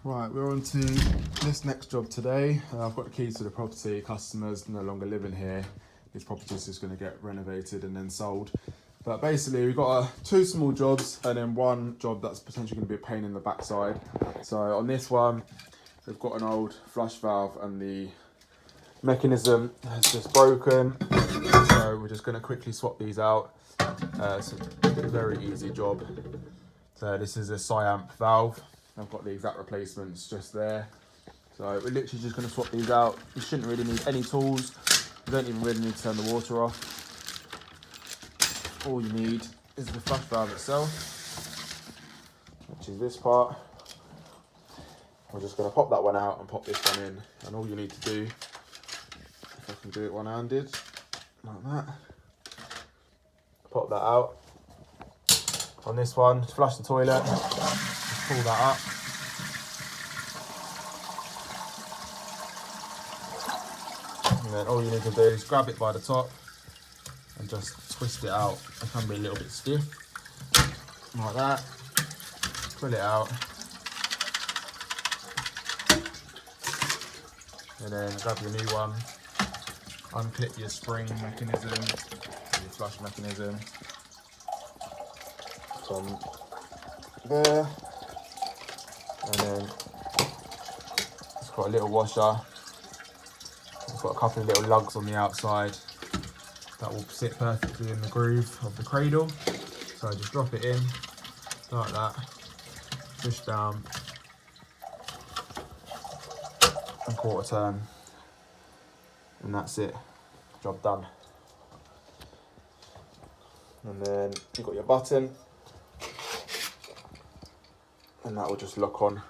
Right, we're on to this next job today. I've got the keys to the property. Customers no longer living here. This property is just going to get renovated and then sold. But basically, we've got two small jobs and then one job that's potentially going to be a pain in the backside. So on this one, we've got an old flush valve and the mechanism has just broken. So we're just going to quickly swap these out. It's a very easy job. So this is a Cyamp valve. I've got the exact replacements just there. So we're literally just going to swap these out. You shouldn't really need any tools. You don't even really need to turn the water off. All you need is the flush valve itself, which is this part. We're just going to pop that one out and pop this one in. And all you need to do, if I can do it one-handed, like that. Pop that out. On this one, just flush the toilet. Pull that up. And then all you need to do is grab it by the top and just twist it out. It can be a little bit stiff, like that. Pull it out. And then grab your new one. Unclip your spring mechanism, your flush mechanism. From there. And then it's got a little washer. It's got a couple of little lugs on the outside that will sit perfectly in the groove of the cradle. So just drop it in like that, push down and quarter turn, and that's it, job done. And then you've got your button, and that will just lock on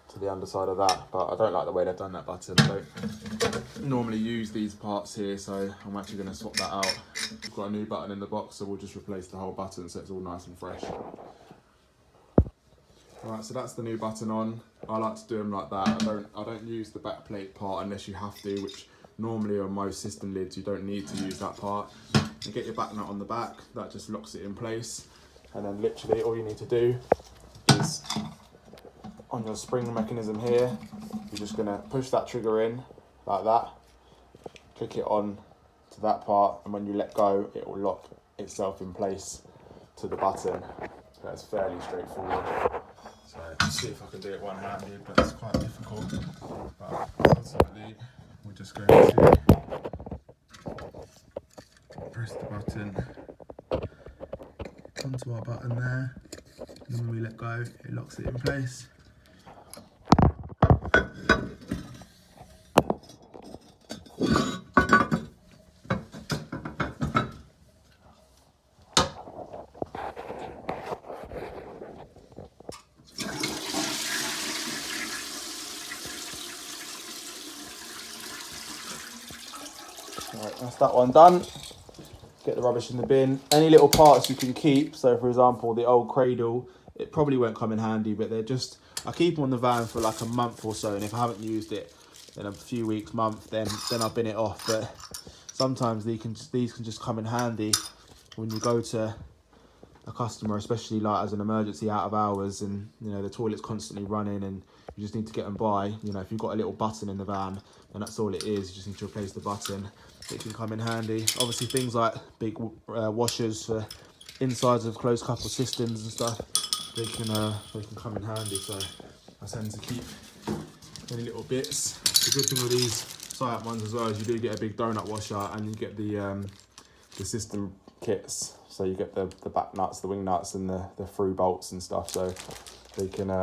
to the underside of that, but I don't like the way they've done that button. I don't normally use these parts here, so I'm actually going to swap that out. We've got a new button in the box, so we'll just replace the whole button so it's all nice and fresh. Alright, so that's the new button on. I like to do them like that. I don't use the back plate part unless you have to, which normally on most system lids you don't need to use that part. You get your back nut on the back, that just locks it in place. And then literally all you need to do is, on your spring mechanism here, you're just going to push that trigger in like that, click it on to that part, and when you let go it will lock itself in place to the button. So it's fairly straightforward. So let's see if I can do it one-handed, but it's quite difficult. But ultimately we're just going to press the button onto our button there, and when we let go it locks it in place. Right, that's that one done. Get the rubbish in the bin. Any little parts you can keep, so for example the old cradle, it probably won't come in handy, but I keep them on the van for like a month or so, and if I haven't used it in a few weeks, month, then I bin it off. But sometimes these can just come in handy when you go to a customer, especially like as an emergency out of hours, and you know the toilet's constantly running and you just need to get them by. You know, if you've got a little button in the van, then that's all it is. You just need to replace the button. It can come in handy. Obviously things like big washers for insides of closed couple cisterns and stuff, they can come in handy. So I tend to keep any little bits. The good thing with these Cyamp ones as well is you do get a big donut washer, and you get the system kits. So you get the back nuts, the wing nuts, and the through bolts and stuff. So they can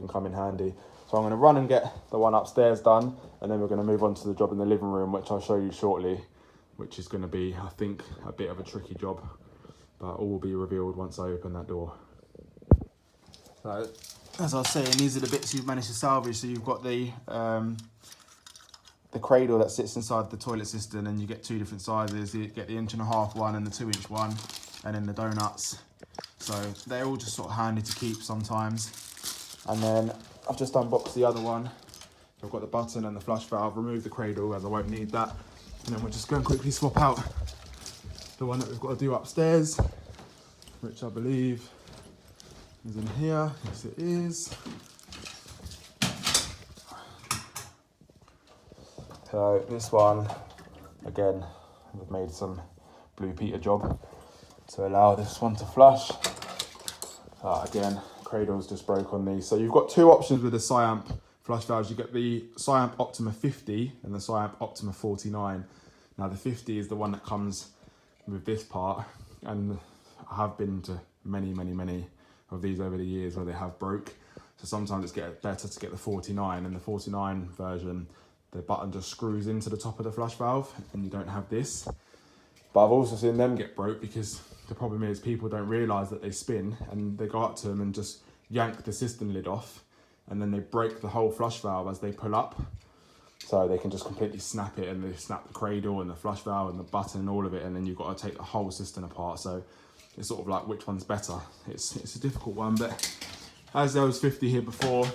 come in handy. So I'm going to run and get the one upstairs done, and then we're going to move on to the job in the living room, which I'll show you shortly, which is going to be, I think, a bit of a tricky job, but all will be revealed once I open that door. So, as I was saying, these are the bits you've managed to salvage. So you've got the cradle that sits inside the toilet cistern, and you get two different sizes. You get the 1.5" one and the 2" one, and then the donuts. So they're all just sort of handy to keep sometimes. And then I've just unboxed the other one. I've got the button and the flush valve. Remove the cradle as I won't need that. And then we're just going to quickly swap out the one that we've got to do upstairs, which I believe is in here. Yes, it is. So this one, again, we've made some Blue Peter job to allow this one to flush. Again, cradle's just broke on these. So you've got two options with the Sciamp flush valves. You get the Sciamp Optima 50 and the Sciamp Optima 49. Now the 50 is the one that comes with this part, and I have been to many of these over the years where they have broke. So sometimes it's better to get the 49, and the 49 version, the button just screws into the top of the flush valve and you don't have this. But I've also seen them get broke because the problem is people don't realise that they spin, and they go up to them and just yank the system lid off, and then they break the whole flush valve as they pull up. So they can just completely snap it, and they snap the cradle and the flush valve and the button and all of it, and then you've got to take the whole system apart. So it's sort of like, which one's better? It's a difficult one, but as there was 50 here before,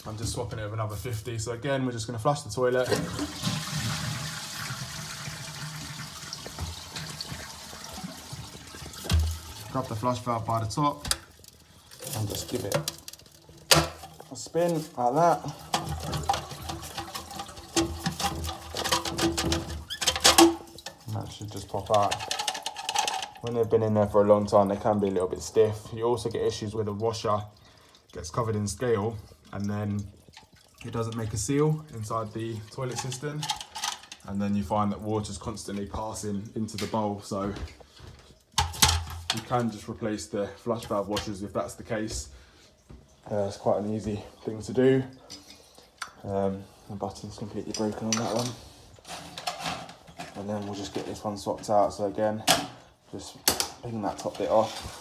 I'm just swapping it with another 50. So again, we're just going to flush the toilet. Grab the flush valve by the top and just give it a spin like that. And that should just pop out. When they've been in there for a long time, they can be a little bit stiff. You also get issues where the washer gets covered in scale and then it doesn't make a seal inside the toilet system, and then you find that water's constantly passing into the bowl. So you can just replace the flush valve washers if that's the case. It's quite an easy thing to do. The button's completely broken on that one, and then we'll just get this one swapped out. So again, just ping that top bit off.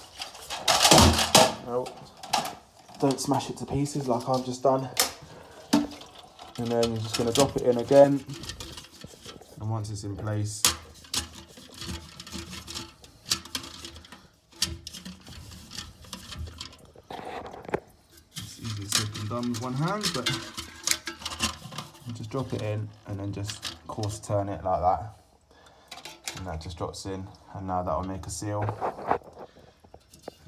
Oh, don't smash it to pieces like I've just done. And then you're just going to drop it in again, and once it's in place, it's easier said than done with one hand, but you just drop it in and then just coarse turn it like that, and that just drops in, and now that will make a seal.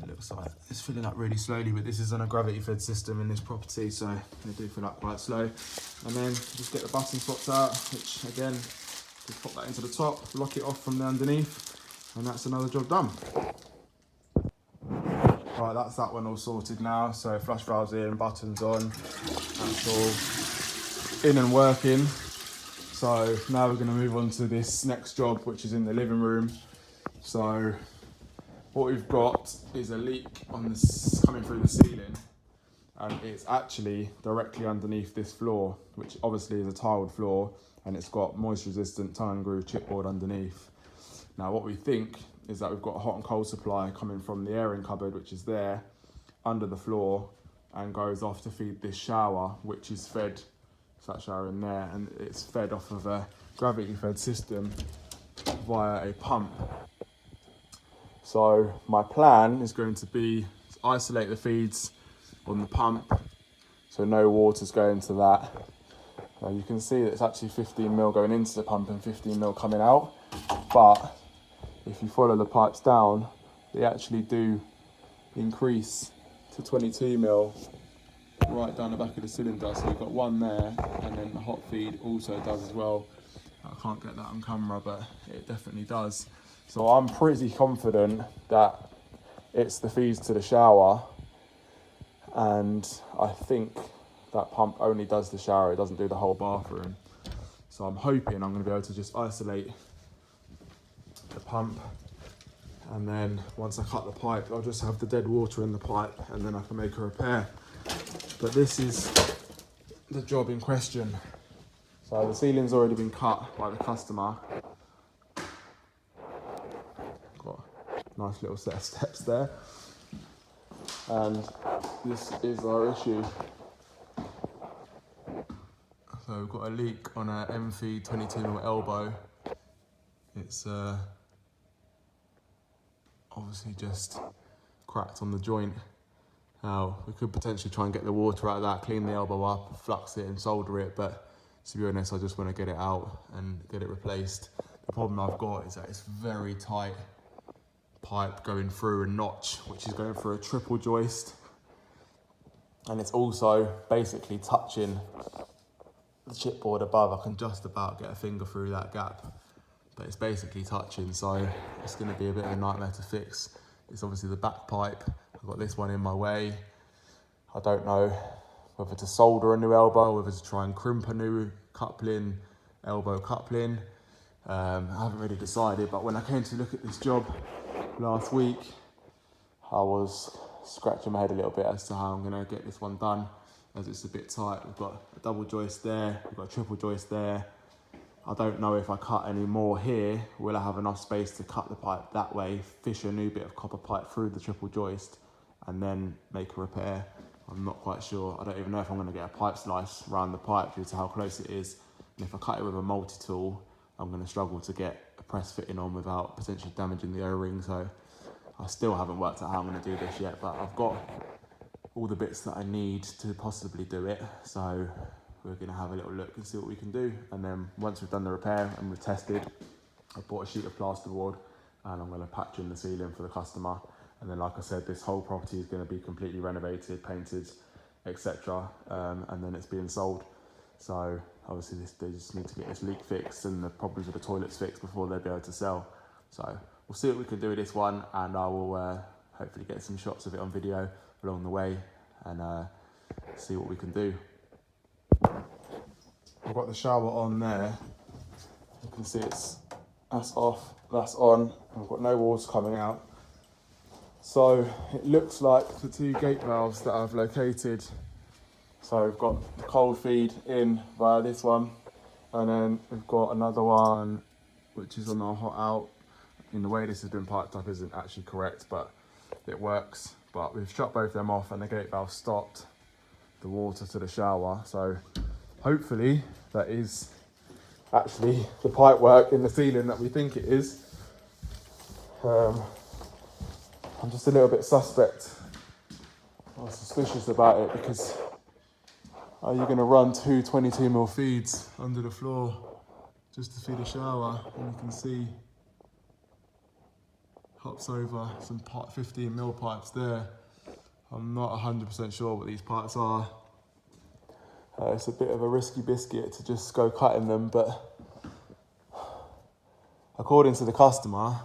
It looks like it's filling up really slowly, but this is on a gravity fed system in this property, so they do fill up quite slow. And then just get the button swapped out, which again, just pop that into the top, lock it off from the underneath, and that's another job done. Right, that's that one all sorted now. So flush valves in, buttons on, that's all in and working. So now we're going to move on to this next job, which is in the living room. So what we've got is a leak on this coming through the ceiling, and it's actually directly underneath this floor, which obviously is a tiled floor, and it's got moisture resistant tongue and groove chipboard underneath. Now what we think is that we've got a hot and cold supply coming from the airing cupboard, which is there under the floor and goes off to feed this shower, which is fed, it's that shower in there, and it's fed off of a gravity fed system via a pump. So my plan is going to be to isolate the feeds on the pump, so no water's going to that. Now you can see that it's actually 15 mil going into the pump and 15 mil coming out, but if you follow the pipes down, they actually do increase to 22 mil right down the back of the cylinder. So you've got one there, and then the hot feed also does as well. I can't get that on camera, but it definitely does. So I'm pretty confident that it's the feeds to the shower, and I think that pump only does the shower, it doesn't do the whole bathroom. So I'm hoping I'm going to be able to just isolate the pump, and then once I cut the pipe, I'll just have the dead water in the pipe, and then I can make a repair. But this is the job in question. So the ceiling's already been cut by the customer. Got a nice little set of steps there. And this is our issue. So we've got a leak on our M-feed 22mm elbow. It's obviously just cracked on the joint. Now, we could potentially try and get the water out of that, clean the elbow up, flux it and solder it, but to be honest, I just want to get it out and get it replaced. The problem I've got is that it's very tight pipe going through a notch, which is going through a triple joist. and it's also basically touching the chipboard above. I can just about get a finger through that gap, but it's basically touching, so it's going to be a bit of a nightmare to fix. It's obviously the back pipe. I've got this one in my way. I don't know whether to solder a new elbow, whether to try and crimp a new coupling, elbow coupling. I haven't really decided, but when I came to look at this job last week, I was scratching my head a little bit as to how I'm going to get this one done, as it's a bit tight. We've got a double joist there, we've got a triple joist there. I don't know if I cut any more here, will I have enough space to cut the pipe that way, fish a new bit of copper pipe through the triple joist, and then make a repair. I'm not quite sure. I don't even know if I'm going to get a pipe slice around the pipe due to how close it is. And if I cut it with a multi-tool, I'm going to struggle to get a press fitting on without potentially damaging the O-ring. So I still haven't worked out how I'm going to do this yet, but I've got all the bits that I need to possibly do it. So we're going to have a little look and see what we can do. And then once we've done the repair and we've tested, I've bought a sheet of plasterboard and I'm going to patch in the ceiling for the customer. And then, like I said, this whole property is going to be completely renovated, painted, etc. And then it's being sold. So obviously they just need to get this leak fixed and the problems with the toilets fixed before they'll be able to sell. So we'll see what we can do with this one, and I will hopefully get some shots of it on video along the way and see what we can do. I've got the shower on there. You can see that's off, that's on. I've got no walls coming out. So it looks like the two gate valves that I've located. So we've got the cold feed in via this one, and then we've got another one which is on our hot out. In the way this has been piped up isn't actually correct, but it works. But we've shut both them off and the gate valve stopped the water to the shower. So hopefully that is actually the pipe work in the ceiling that we think it is. I'm just a little bit suspect or suspicious about it, because are you going to run two 22mm feeds under the floor just to feed a shower? And you can see hops over some 15mm pipes there. I'm not 100% sure what these pipes are. It's a bit of a risky biscuit to just go cutting them, but according to the customer,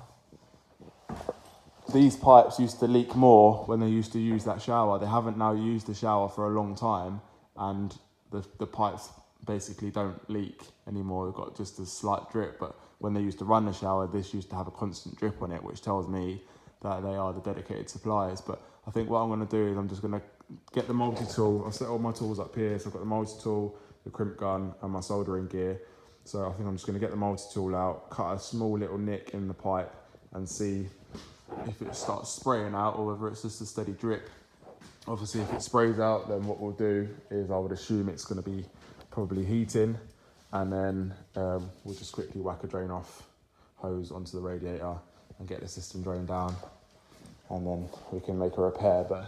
these pipes used to leak more when they used to use that shower. They haven't now used the shower for a long time, and the pipes basically don't leak anymore. They've got just a slight drip, but when they used to run the shower, this used to have a constant drip on it, which tells me that they are the dedicated suppliers. But I think what I'm going to do is I'm just going to get the multi-tool. I've set all my tools up here, so I've got the multi-tool, the crimp gun and my soldering gear. So I think I'm just going to get the multi-tool out, cut a small little nick in the pipe and see if it starts spraying out or whether it's just a steady drip. Obviously if it sprays out, then what we'll do is I would assume it's going to be probably heating, and then we'll just quickly whack a drain off hose onto the radiator and get the system drained down, and then we can make a repair. But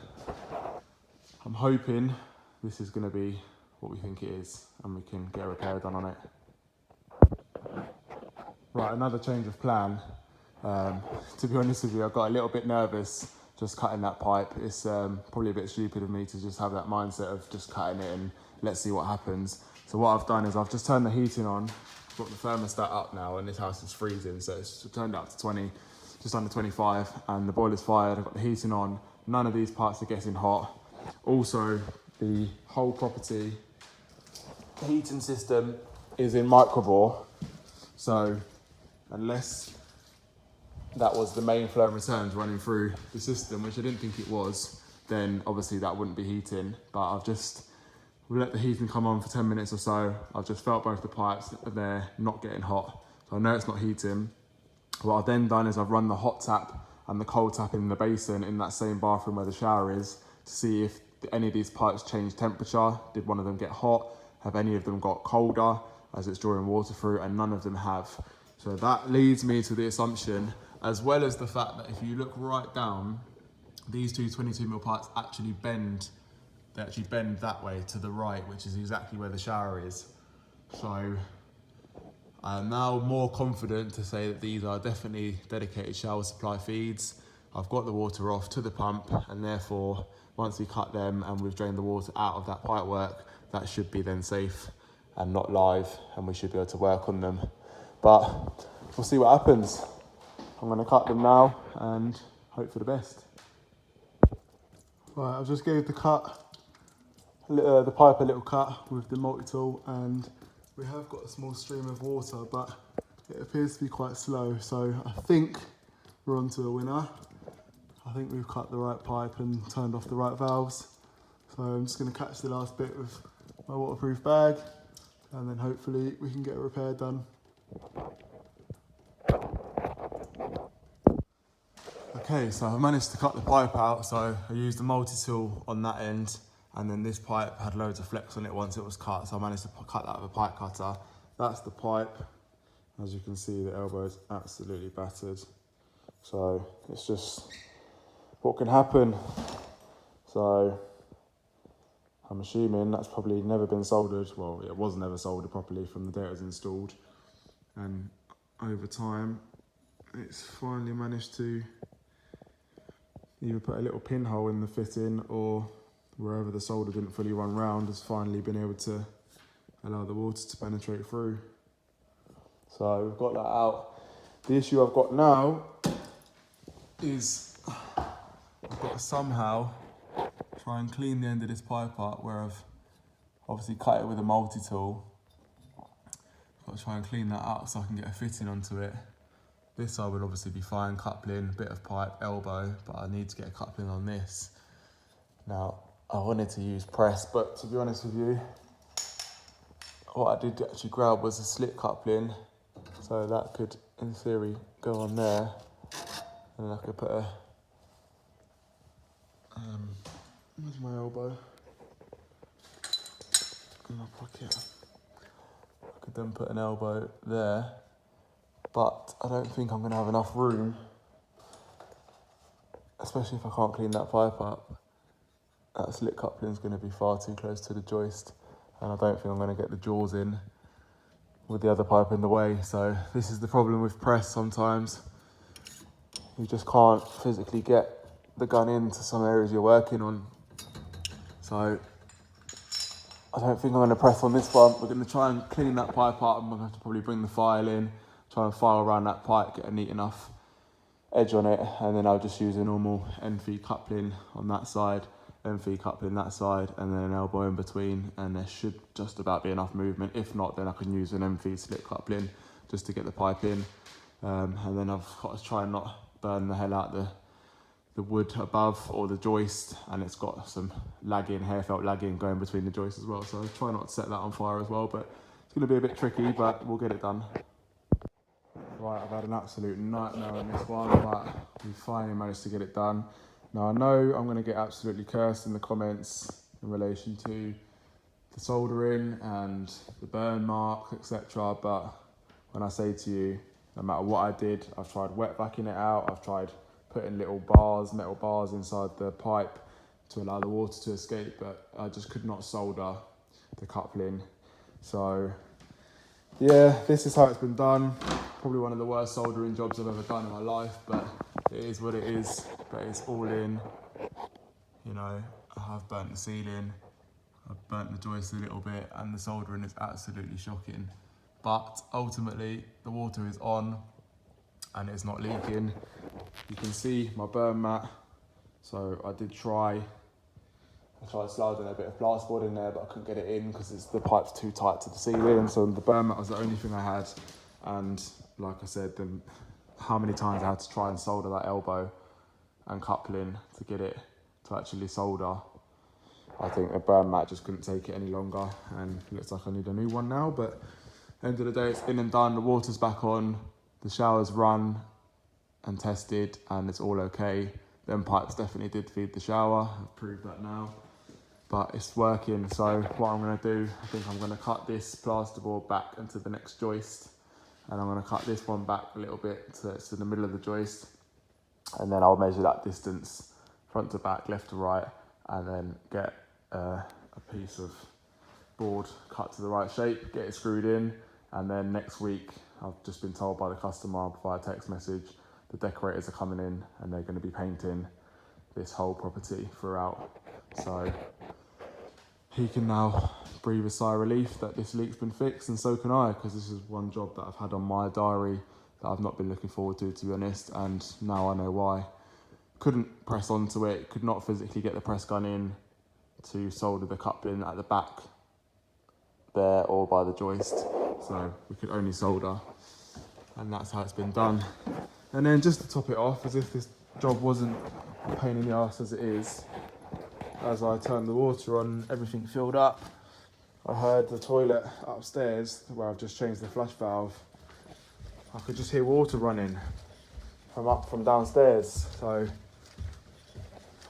I'm hoping this is going to be what we think it is and we can get a repair done on it. Right, another change of plan. To be honest with you, I got a little bit nervous just cutting that pipe. It's probably a bit stupid of me to just have that mindset of just cutting it and let's see what happens. So what I've done is I've just turned the heating on, got the thermostat up now, and this house is freezing, so it's turned up to 20, just under 25, and the boiler's fired. I've got the heating on. None of these parts are getting hot. Also, the whole property, the heating system is in microbore, so unless that was the main flow and returns running through the system, which I didn't think it was, then obviously that wouldn't be heating. But we let the heating come on for 10 minutes or so. I've just felt both the pipes, they're not getting hot. So I know it's not heating. What I've then done is I've run the hot tap and the cold tap in the basin in that same bathroom where the shower is, to see if any of these pipes change temperature. Did one of them get hot? Have any of them got colder as it's drawing water through? And none of them have. So that leads me to the assumption, as well as the fact that if you look right down, these two 22mm pipes actually bend. They actually bend that way to the right, which is exactly where the shower is. So I am now more confident to say that these are definitely dedicated shower supply feeds. I've got the water off to the pump, and therefore once we cut them and we've drained the water out of that pipe work, that should be then safe and not live, and we should be able to work on them. But we'll see what happens. I'm going to cut them now and hope for the best. Right, I've just gave the pipe a little cut with the multi-tool, and we have got a small stream of water, but it appears to be quite slow, so I think we're on to a winner. I think we've cut the right pipe and turned off the right valves. So I'm just going to catch the last bit with my waterproof bag, and then hopefully we can get a repair done. Okay, so I've managed to cut the pipe out. So I used the multi-tool on that end, and then this pipe had loads of flex on it once it was cut, so I managed to cut that with a pipe cutter. That's the pipe. As you can see, the elbow is absolutely battered. So it's just what can happen. So I'm assuming that's probably never been soldered. Well, it was never soldered properly from the day it was installed. And over time, it's finally managed to either put a little pinhole in the fitting, or wherever the solder didn't fully run round has finally been able to allow the water to penetrate through. So we've got that out. The issue I've got now is I've got to somehow try and clean the end of this pipe up, where I've obviously cut it with a multi-tool. I've got to try and clean that up so I can get a fitting onto it. This side would obviously be fine, coupling, bit of pipe, elbow, but I need to get a coupling on this. Now, I wanted to use press, but to be honest with you, what I did actually grab was a slit coupling, so that could, in theory, go on there, and then I could put a, where's my elbow? In my pocket. I could then put an elbow there, but I don't think I'm going to have enough room, especially if I can't clean that pipe up. That slit coupling is going to be far too close to the joist, and I don't think I'm going to get the jaws in with the other pipe in the way. So this is the problem with press sometimes. You just can't physically get the gun into some areas you're working on. So I don't think I'm going to press on this one. We're going to try and clean that pipe up, and we're going to have to probably bring the file in, try and file around that pipe, get a neat enough edge on it, and then I'll just use a normal end feed coupling on that side, end feed coupling that side, and then an elbow in between, and there should just about be enough movement. If not, then I can use an end feed slit coupling just to get the pipe in, and then I've got to try and not burn the hell out the wood above or the joist, and it's got some lagging, hair felt lagging going between the joists as well, so I'll try not to set that on fire as well, but it's going to be a bit tricky, but we'll get it done. Right, I've had an absolute nightmare on this one, but we finally managed to get it done. Now I know I'm going to get absolutely cursed in the comments in relation to the soldering and the burn mark, etc. But when I say to you, no matter what I did, I've tried wet vacuuming it out, I've tried putting little bars, metal bars inside the pipe to allow the water to escape, but I just could not solder the coupling. So yeah, this is how it's been done. Probably one of the worst soldering jobs I've ever done in my life, but it is what it is. But it's all in. You know, I have burnt the ceiling, I've burnt the joist a little bit, and the soldering is absolutely shocking. But ultimately, the water is on and it's not leaking. You can see my burn mat. So I tried sliding a bit of plasterboard in there, but I couldn't get it in because the pipe's too tight to the ceiling. So the burn mat was the only thing I had. And like I said, then how many times I had to try and solder that elbow and coupling to get it to actually solder. I think the burn mat just couldn't take it any longer, and it looks like I need a new one now, but end of the day, it's in and done. The water's back on, the shower's run and tested, and it's all okay. Them pipes definitely did feed the shower, I've proved that now, but it's working. So what I'm going to do, I think I'm going to cut this plasterboard back into the next joist, and I'm going to cut this one back a little bit so it's in the middle of the joist, and then I'll measure that distance front to back, left to right, and then get a piece of board cut to the right shape, get it screwed in, and then next week, I've just been told by the customer via text message, the decorators are coming in and they're going to be painting this whole property throughout. So he can now breathe a sigh of relief that this leak's been fixed, and so can I, because this is one job that I've had on my diary that I've not been looking forward to be honest, and now I know why. Couldn't press onto it, could not physically get the press gun in to solder the coupling at the back there or by the joist, so we could only solder, and that's how it's been done. And then just to top it off, as if this job wasn't a pain in the arse as it is, as I turned the water on, everything filled up. I heard the toilet upstairs, where I've just changed the flush valve, I could just hear water running from downstairs. So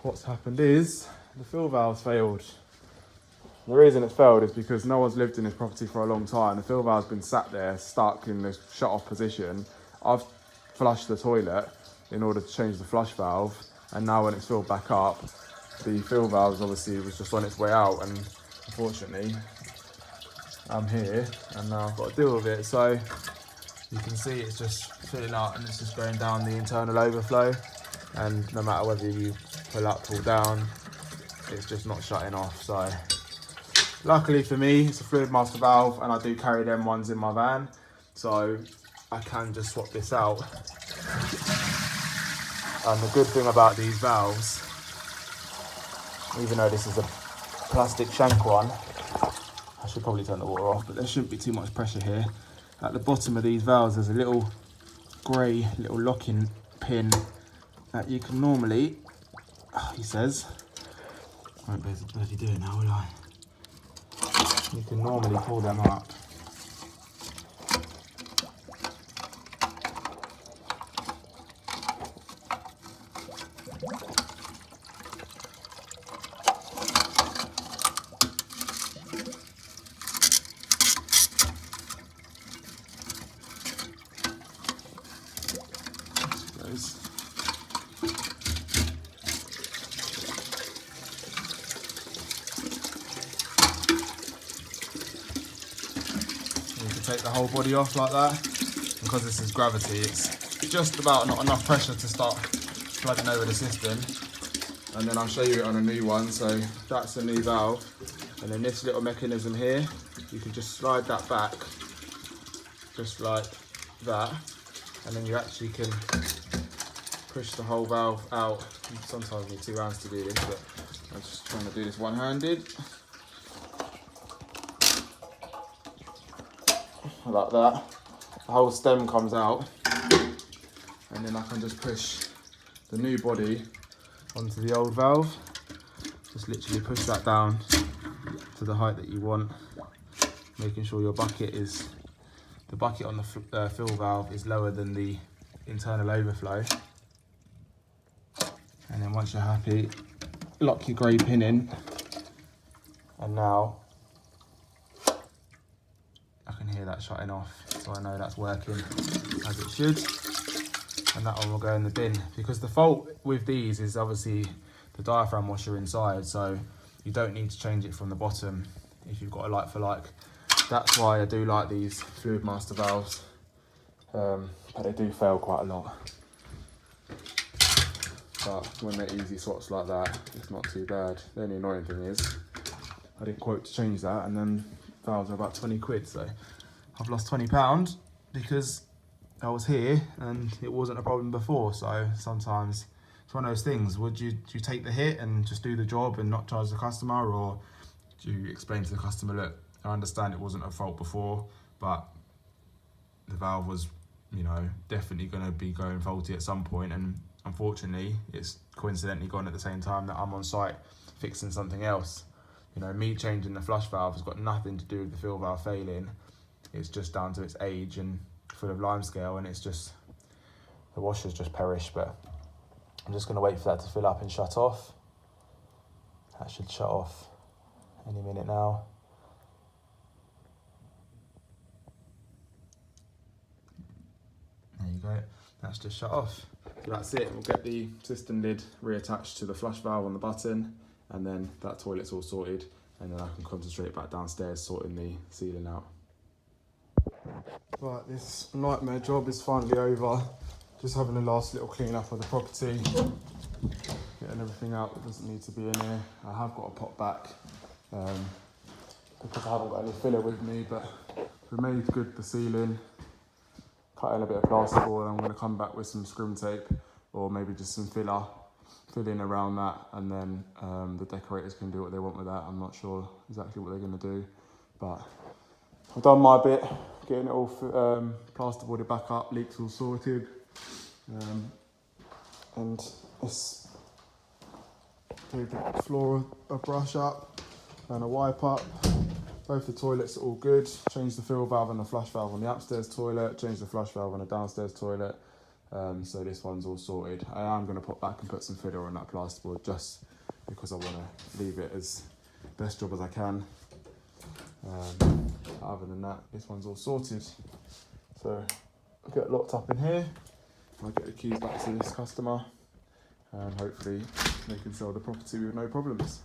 what's happened is the fill valve's failed. The reason it's failed is because no one's lived in this property for a long time. The fill valve's been sat there, stuck in this shut off position. I've flushed the toilet in order to change the flush valve, and now when it's filled back up, the fill valve obviously was just on its way out, and unfortunately I'm here and now I've got to deal with it. So you can see it's just filling up and it's just going down the internal overflow, and no matter whether you pull up, pull down, it's just not shutting off. So luckily for me, it's a fluid master valve, and I do carry them ones in my van, so I can just swap this out. And the good thing about these valves, even though this is a plastic shank one, I should probably turn the water off, but there shouldn't be too much pressure here. At the bottom of these valves, there's a little grey little locking pin that you can normally, he says, I won't be able to bloody do it now, will I? You can normally pull them up. Take the whole body off like that. Because this is gravity, it's just about not enough pressure to start flooding over the system. And then I'll show you it on a new one. So that's a new valve, and then this little mechanism here, you can just slide that back just like that, and then you actually can push the whole valve out. Sometimes you need 2 hands to do this, but I'm just trying to do this one-handed. Like that, the whole stem comes out, and then I can just push the new body onto the old valve. Just literally push that down to the height that you want, making sure your bucket is, the bucket on the fill valve is lower than the internal overflow. And then once you're happy, lock your grey pin in, and now I can hear that shutting off, so I know that's working as it should, and that one will go in the bin. Because the fault with these is obviously the diaphragm washer inside, so you don't need to change it from the bottom if you've got a like for like. That's why I do like these fluid master valves, but they do fail quite a lot. But when they're easy swaps like that, it's not too bad. The only annoying thing is I didn't quote to change that, and then valves are about 20 quid, so I've lost £20 because I was here and it wasn't a problem before. So sometimes it's one of those things. Do you take the hit and just do the job and not charge the customer, or do you explain to the customer, look, I understand it wasn't a fault before, but the valve was, you know, definitely going to be going faulty at some point, and unfortunately it's coincidentally gone at the same time that I'm on site fixing something else. You know, me changing the flush valve has got nothing to do with the fill valve failing. It's just down to its age and full of limescale, and it's just, the washer's just perished. But I'm just going to wait for that to fill up and shut off. That should shut off any minute now. There you go, that's just shut off. So that's it, we'll get the system lid reattached to the flush valve on the button, and then that toilet's all sorted, and then I can concentrate back downstairs sorting the ceiling out. Right, this nightmare job is finally over. Just having a last little clean up of the property, getting everything out that doesn't need to be in here. I have got a pot back because I haven't got any filler with me, but we made good the ceiling, cut in a bit of plasterboard. I'm going to come back with some scrim tape or maybe just some filling around that, and then the decorators can do what they want with that. I'm not sure exactly what they're going to do, but I've done my bit, getting it all plasterboarded back up, leaks all sorted, and it's gave the floor a brush up and a wipe up. Both the toilets are all good. Changed the fill valve and the flush valve on the upstairs toilet, changed the flush valve on the downstairs toilet. So this one's all sorted. I am going to pop back and put some filler on that plasterboard just because I want to leave it as best job as I can. Other than that, this one's all sorted. So I'll get locked up in here. I'll get the keys back to this customer, and hopefully they can sell the property with no problems.